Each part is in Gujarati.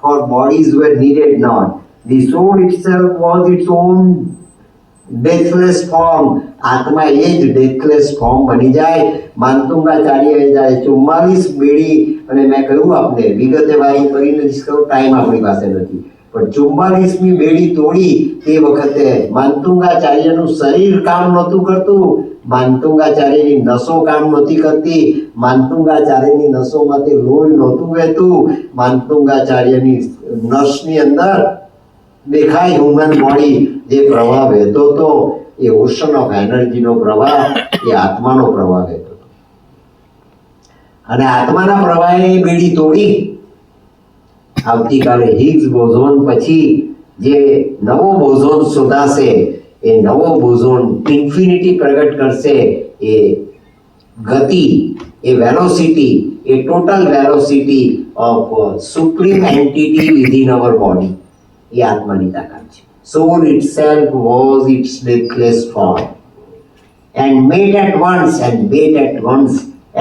for bodies were needed not. The soul itself was its own deathless form. આત્મા એ જ ડેથલેસ ફોર્મ બની જાય. માનતુંગાચાર્યએ જાય 44 બેડી, અને મેં કહ્યું આપને વિગતે વારી કરી નથી શકું, ટાઈમ આપણી પાસે નથી, પણ 44મી બેડી તોડી તે વખતે માનતુંગાચાર્યનું શરીર કામ નહોતું કરતું, માનતુંગાચાર્યની નસો કામ નહોતી કરતી, માનતુંગાચાર્યની નસોમાંથી લોહી નહોતું વહેતું, માનતુંગાચાર્યની નસની અંદર દેખાય હ્યુમન બોડી જે પ્રવાહ વહેતો હતો એ ઓશન ઓફ એનર્જીનો પ્રવાહ, એ આત્માનો પ્રવાહ વહેતો હતો. અને આત્માના પ્રવાહે એ બેડી તોડી આવતીકાલે હિગ્સ બોઝોન પછી જે નવો બોઝોન શોધાશે, એ નવો બોઝોન ઇન્ફિનિટી પ્રગટ કરશે. એ ગતિ, એ વેલોસિટી, એ total velocity of supreme entity within our body, એ આત્માની તાકાત છે. Soul itself was its deathless form, and made at once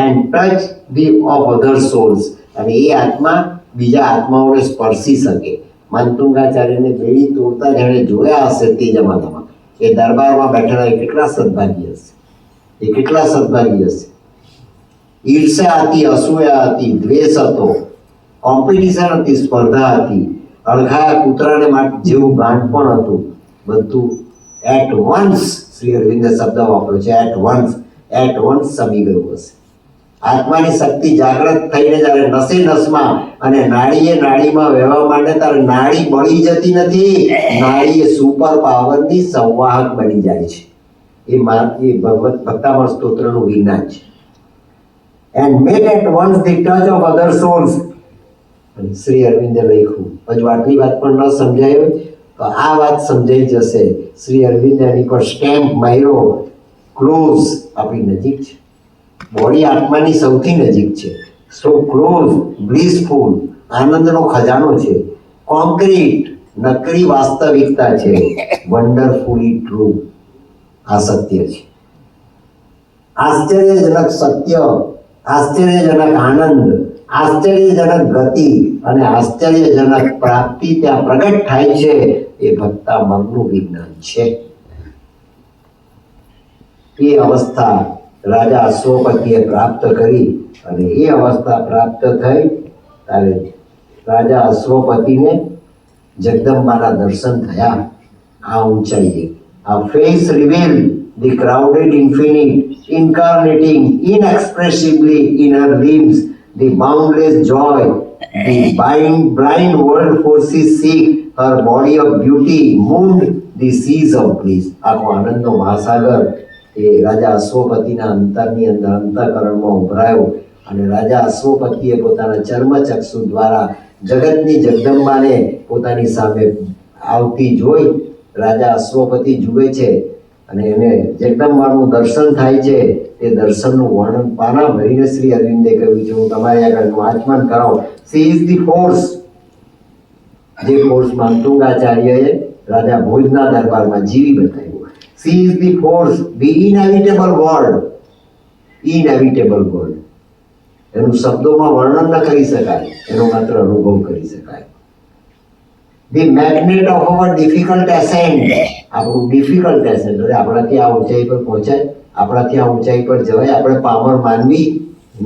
and touched the of other souls. અને એ આત્મા બીજા આત્માઓને સ્પર્શી શકે. માનતુંગાચાર્યને બેડી તોડતા જેણે જોયા હશે તે જમાનામાં, એ દરબારમાં બેઠેલા એ કેટલા સદભાગી હશે, એ કેટલા સદભાગી હશે. ઈર્ષ્યા હતી, અસૂયા હતી, દ્વેષ હતો, કોમ્પિટિશન હતી, સ્પર્ધા હતી, અળઘાયા કૂતરાને માટે જેવું ગાંઠપણ હતું, બધું એટ વન્સ, શ્રી અરવિંદે શબ્દ વાપર્યો છે, એટ વન્સ સમી ગયું હશે. આત્માની શક્તિ જાગૃત થઈને જ્યારે નસે નસમાં અને નાડીએ નાડીમાં વહેવા માંડે ત્યારે નાડી બળી જતી નથી, નાડી એ સુપર પાવરની સંવાહક બની જાય છે. એ ભગવત ભક્તામણ સ્તોત્રનું વિજ્ઞાન છે. And made at once the touch of other souls. Shri અરવિંદે લખ્યું, હજુ આટલી વાત પણ ન સમજાય હોય તો આ વાત સમજાઈ જશે. શ્રી અરવિંદે એની પર સ્ટેમ્પ માર્યો, ક્લોઝ, આપણી નજીક છે. બોડી આત્માની સૌથી નજીક છે. સો ક્લોઝ, બ્લિસફુલ, આનંદનો ખજાનો છે. કોન્ક્રીટ, નકરી વાસ્તવિકતા છે. વન્ડરફુલી ટ્રુ, આ સત્ય છે. આશ્ચર્યજનક સત્ય, આશ્ચર્યજનક આનંદ, આશ્ચર્યજનક ગતિ અને આશ્ચર્યજનક પ્રાપ્તિ ત્યાં પ્રગટ થાય છે. એ ભક્તા મનનું વિજ્ઞાન છે. એ અવસ્થા રાજા અશ્વપતિએ પ્રાપ્ત કરી, અને એ અવસ્થા પ્રાપ્ત થઈ ત્યારે રાજા અશ્વપતિને જગદંબાના દર્શન થયા. આ ઊંચાઈએ આ face reveal the crowded infinite incarnating inexpressibly in her limbs the boundless joy, the blind world forces seek her body of beauty, mooned the seas of bliss. આખો આનંદનો મહાસાગર એ રાજા અશ્વપતિના અંતરની અંદર અંતઃકરણમાં ઉભરાયો, અને રાજા અશ્વપતિએ પોતાના ચર્મચક્ષુ દ્વારા જગતની જગદંબાને પોતાની સામે આવતી જોઈ. રાજા અશ્વપતિ જુએ છે અને એને જગદંબાનું દર્શન થાય છે. તે દર્શનનું વર્ણન પાના ભરીને શ્રી અરવિંદે કહ્યું છે, હું તમારી આગળ વાંચન કરાવું. સી ઇઝ ધી ફોર્સ, જે ફોર્સ માનતુંગાચાર્યએ રાજા ભોજના દરબારમાં જીવી બતાવ્યું. She is the force, the inevitable world, inevitable world. એનું શબ્દોમાં વર્ણન ન કરી શકાય, એનો માત્ર અનુભવ કરી શકાય. The magnet of our difficult ascent, આપણું ડિફિકલ્ટ એસેન્ટ, એટલે આપણાથી આ ઊંચાઈ પર પહોંચાય, આપણાથી આ ઊંચાઈ પર જવાય. આપણે પામર માનવી,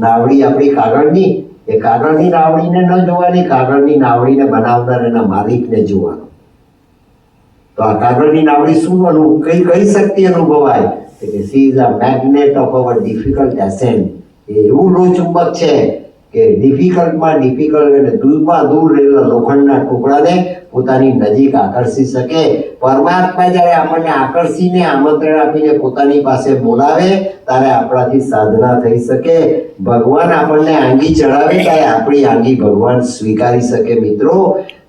નાવડી આપણી કાગળની, એ કાગળની નાવડીને ન જોવાની, કાગળની નાવડીને બનાવનાર એના માલિકને જોવાનો. તો આ કાગળની નાવડી શું કઈ શક્તિ અનુભવાય? કે she is a magnet of our difficult ascent. એ એવું લોહચુંબક છે કે ડિફિકલ્ટમાં ડિફિકલ્ટ અને દૂરમાં દૂર રહેલા લોખંડના ટુકડાને પોતાની નજીક આકર્ષી શકે. પરમાત્મા જ્યારે આપણને આકર્ષીને આમંત્રણ આપીને પોતાની પાસે બોલાવે ત્યારે આપણાથી સાધના થઈ શકે. ભગવાન આપણને આંગી ચડાવે ત્યારે આપણી આંગી ભગવાન સ્વીકારી શકે. મિત્રો,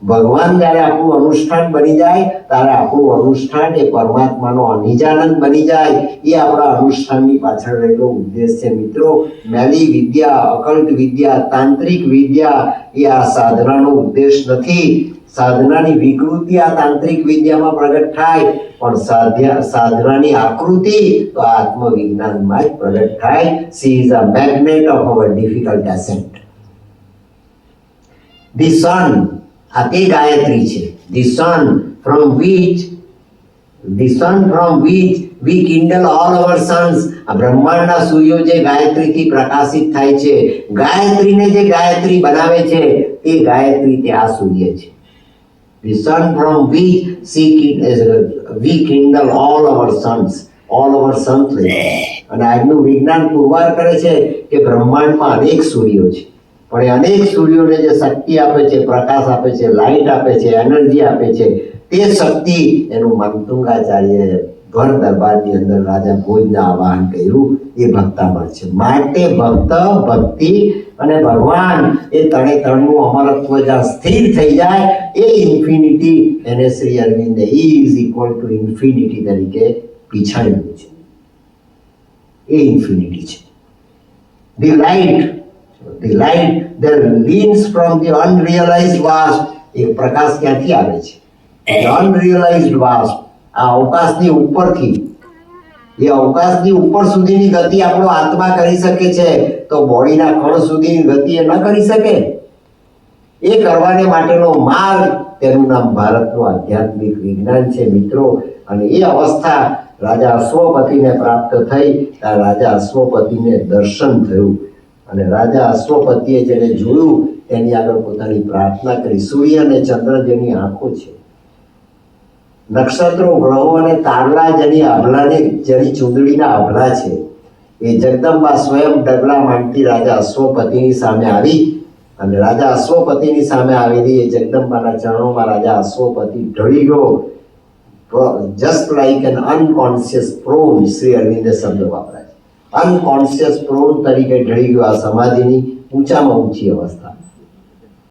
ભગવાન જ્યારે આપણું અનુષ્ઠાન બની જાય ત્યારે આપણું અનુષ્ઠાન એ પરમાત્માનો નિજાનંદ બની જાય. એ આપણા અનુષ્ઠાનની પાછળ રહેલો ઉદ્દેશ છે. મિત્રો, મેલી વિદ્યા, અકલ્ટ વિદ્યા, તાંત્રિક વિદ્યા એ આ સાધનાનો ઉદ્દેશ નથી. સાધનાની વિકૃતિ આ તાંત્રિક વિદ્યામાં પ્રગટ થાય, પણ સાધનાની આકૃતિ તો આત્મવિજ્ઞાનમાં જ પ્રગટ થાય. She is a magnet of our difficult ascent. The sun, આ તે ગાયત્રી છે. The sun from which we kindle all our suns. આ બ્રહ્માંડના સૂર્યો જે ગાયત્રીથી પ્રકાશિત થાય છે, ગાયત્રીને જે ગાયત્રી બનાવે છે તે ગાયત્રી તે આ સૂર્ય છે. The sun from which we kindle all our suns, all our sunflares. અને આજનું વિજ્ઞાન પુરવાર કરે છે કે બ્રહ્માંડમાં અનેક સૂર્યો છે, પણ એ અનેક સૂર્યોને જે શક્તિ આપે છે, પ્રકાશ આપે છે, લાઇટ આપે છે, એનર્જી આપે છે, તે શક્તિ એનું મંતુંગાચાર્ય ભર દરબારની અંદર રાજા ભોજના આવાહન કર્યું એ ભક્તામણ છે. માટે ભક્ત, ભક્તિ અને ભગવાન એ ત્રણે ત્રણનું અમરત્વ જ્યાં સ્થિર થઈ જાય એ ઇન્ફિનિટી એને શ્રી અરવિંદે ઇઝ ઇક્વલ ટુ ઇન્ફિનિટી તરીકે પીછાડ્યું છે. એ ઇન્ફિનિટી છે. The light that leans from the unrealized vast. એ પ્રકાશ ક્યાંથી આવે છે? અનરિયલાઇઝડ વાસ્ટ, આ અવકાશની ઉપરથી, એ અવકાશની ઉપર સુધીની ગતિ આપણો આત્મા કરી શકે છે, તો બોડીના કણ સુધીની ગતિ એ ન કરી શકે. એ કરવાને માટેનો માર્ગ, તેનું નામ ભારતનું આધ્યાત્મિક વિજ્ઞાન છે મિત્રો. અને એ અવસ્થા રાજા અશ્વપતિને પ્રાપ્ત થઈ. ત્યાં રાજા અશ્વપતિને દર્શન થયું અને રાજા અશ્વપતિએ જેને જોયું તેની આગળ પોતાની પ્રાર્થના કરી. સૂર્ય અને ચંદ્ર જેની આંખો છે, નક્ષત્રો, ગ્રહો અને તારલા જેની આભલાની, જેની ચૂંદડીના આભલા છે, એ જગદંબા સ્વયં ડગલા માંડતી રાજા અશ્વપતિની સામે આવી. અને રાજા અશ્વપતિની સામે આવેલી એ જગદંબાના ચરણોમાં રાજા અશ્વપતિ ઢળી ગયો. Just like an unconscious prone, Shri અરવિંદે શબ્દ વાપરાય છે. અનકોન્શિયસ પ્રોન તરીકે ઢળી ગયો. આ સમાધિની ઊંચામાં ઊંચી અવસ્થા.